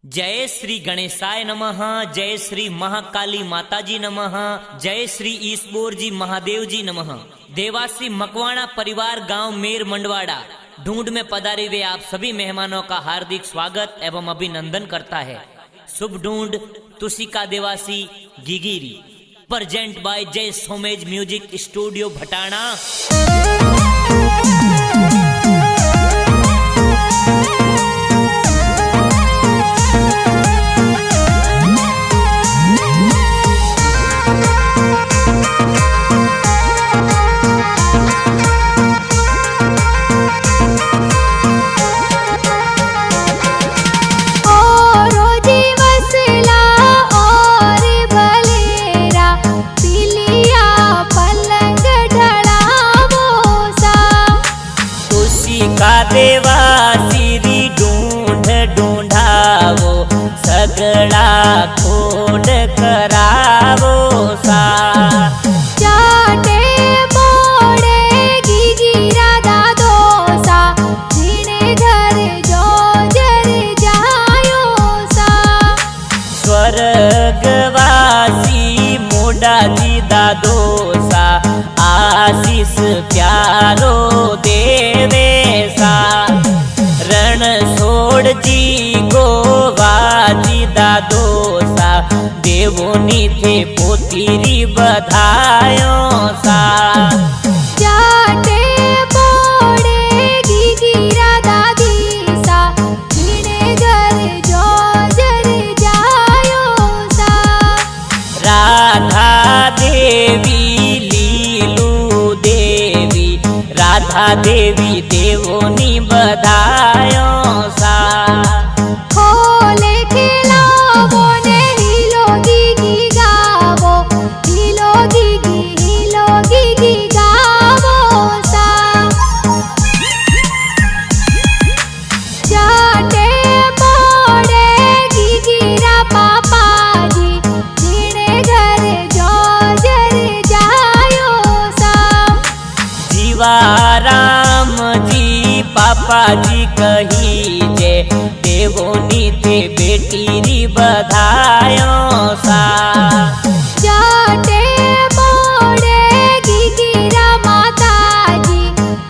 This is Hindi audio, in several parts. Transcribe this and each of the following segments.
जय श्री गणेशाय नमः। जय श्री महाकाली माताजी नमः। जय श्री ईश्वर जी महादेव जी नमः। देवासी मकवाणा परिवार गांव मेर मंडवाड़ा ढूंढ में पधारे हुए आप सभी मेहमानों का हार्दिक स्वागत एवं अभिनंदन करता है। शुभ ढूंढ तुसिका देवासी गिगिरी प्रेजेंट बाय जय सोमेज म्यूजिक स्टूडियो भटाना। देवासी ढूंढ ढूंढावो सगड़ा खोड करावो सा। चाटे मोड़े गिगिरा दादो सा जीने घर जो जर जायो सा। स्वर्गवासी मोड़ा जी दादो सा आशीष प्यारो देवे सा। रण छोड़ जी गोवाजी दादो सा देवोनी थे पोतीरी बधायो सा। चाटे मोड़े गिगिरा दादी सा जीने घर जो जर जायो सा। राधा देवी राधा देवी देवोनी बधायो सा। खोले खिलावो ने हिलो गिगी गावो हिलो गिगी गावो सा। चाटे मोड़े गिगिरा पापा जी जीने घर जो जर जायो सा। राम जी पापा जी कही जे देवोनी थे बेटीरी बधायो सा। चाटे मोड़े गिगिरा माता जी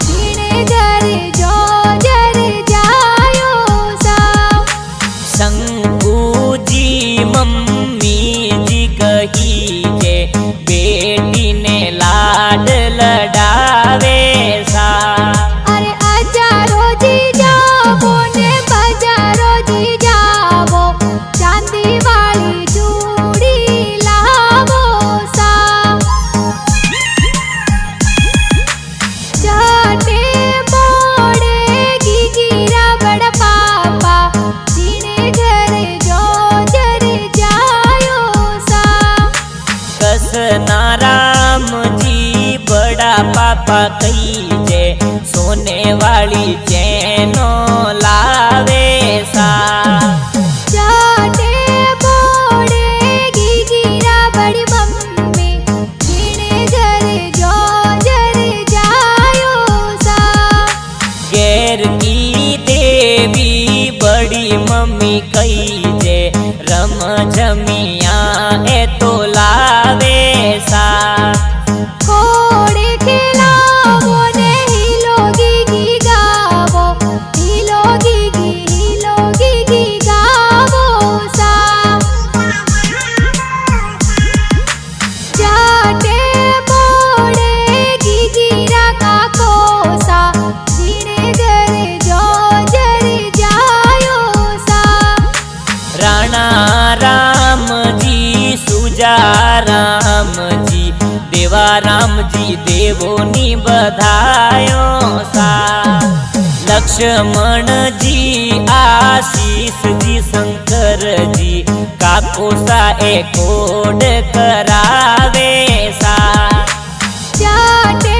जीने घर जो जर जायो सा। शंकु जी मम्मी जी कही जे बेटी ने लाड लडावे सा। अरे अजारो जी जावो ने बजारो जी जावो चांदी वाली चूड़ी लावो सा। चाटे मोड़े गिगिरा बड़ा पापा जीने घर जो जर जायो सा। कसना राम जी बड़ा पापा कही जे सोने वाली चैनो लावे सा। चाटे मोड़े गिगिरा बड़ी मम्मी जीने घर जो जर जायो सा। गैर की देवी बड़ी मम्मी कही जे रम जमिया ए तो लावे सा। खोड़े खिलावो ने हिलो गिगी गावो हिलो गिगी गावो सा। चाटे मोड़े गिगिरा काको सा जीने घर जो जर जायो सा। राणा राम जी सुजा राम जी देवा राम जी देवोनी बधायो सा। लक्ष्मण जी आशीष जी शंकर जी काको सा एक कोड करावे सा। चाटे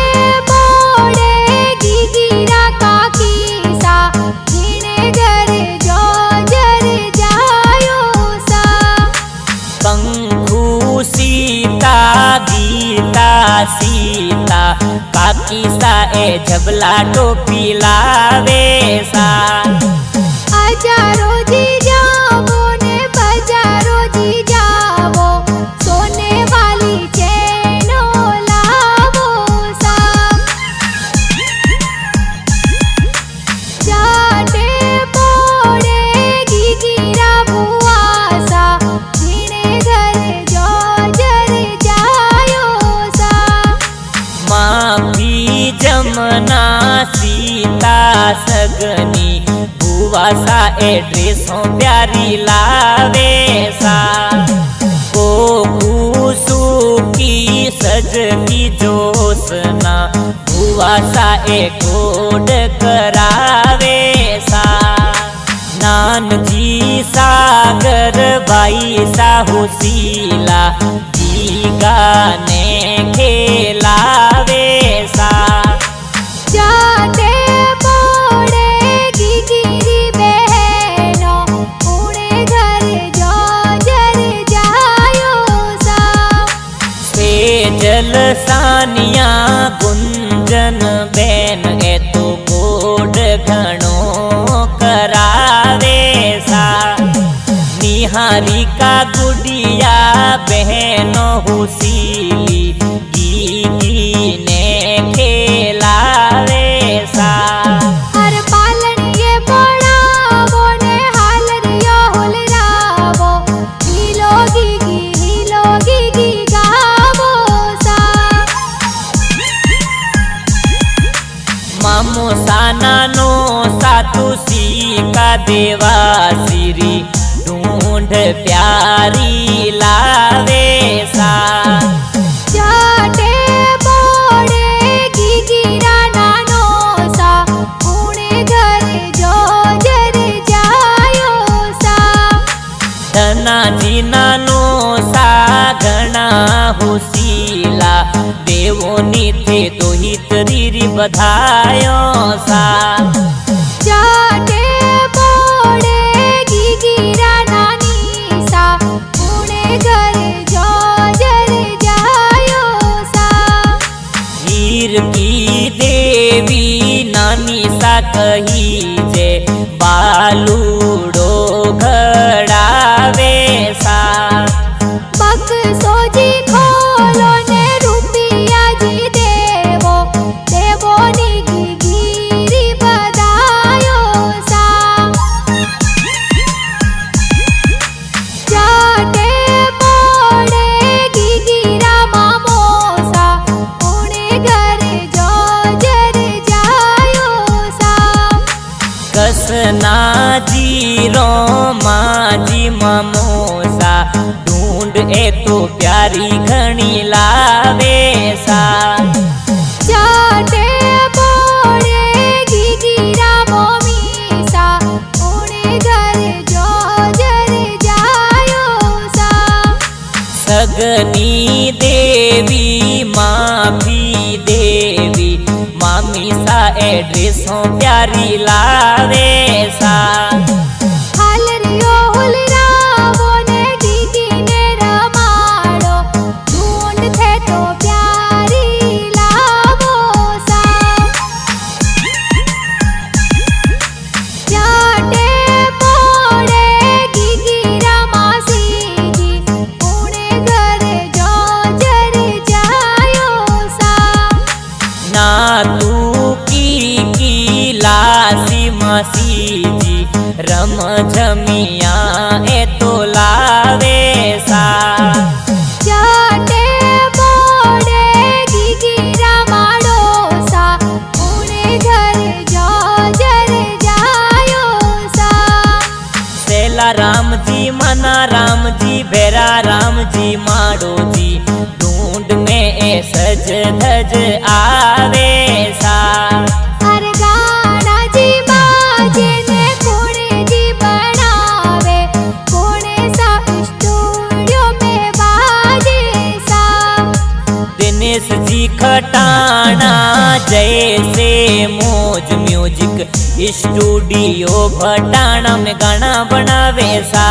मोड़े गिगिरा काकी सा जीने घर जो जर जायो सा। पंखु सीता गीता सीता काकी सा ए झबला टोपी लावे सा। अजारो जी जावो ड्रेसों प्यारी लावे सा। को सूकी सज की जोशना भुआ सा कोड करावे सा। नान जी सागर भाई साहुसीला जी गाने खेलावे सा। जाते मोड़े गिगिरी बहनो उड़े घर जो जर जायो सा। सेजल सानिया गुंजन बेन ए तो कोड घणो करावे सा। निहारिका गुडिया बहनो हुसीली गी ने खेलावे सा। हर पालन ये पड़ावो ने हालरियो हुलरावो हीलो गी गावो सा। मामो साना नो सातुसी का देवा सिरी ढूंढ प्यारी लावे सा। जाते मोड़े गिगिरा नानो सा उड़े घर जो जर जायो सा। धना जी नानो सा घना हुसीला देवोनी थे तो हितरी बधायो सा। जाते मोड़े गिगिरा नानी सा उड़े घर जो जर जायो सा। हीर की देवी नानी सा कही जे बालूडो घड़ावे सा। बक्सो जी खोलो ने रुपिया जी देवो देवो नी गिगिरी बधायो सा। जाते मोड़े गिगिरा मामो सा उड़े घर जो जर जायो सा। कसना जीरो माजी मामोसा ढूंढ ए तो प्यारी घनी लावे सा। जाते मोड़े गिगिरा मोमी सा उड़े घर जो जर जायो सा। सगनी देवी माफी देवी मामी सा ड्रेसों प्यारी लावे सा। हालरियो हुलरावो ने गिगी ने रमाड़ो ढूंढ थे तो प्यारी लावो सा। जाते मोड़े गिगिरा मासी जी उड़े घर जो जर जायो सा। ना तू की लासी मासी जी रम जमिया ए तो लावे सा। जाते मोड़े गिगिरा माड़ो सा उड़े घर जो जर जायो सा। सेला राम जी मना राम जी बेरा राम जी माड़ो जी ढूंढ में ए सज धज आवे सा। हर गाना जी बाजे ने कोने जी बनावे कोने सा स्टूडियो में बाजे सा। दिनेश जी खटाना जैसे मौज म्यूजिक स्टूडियो भटाना में गाना बनावे सा।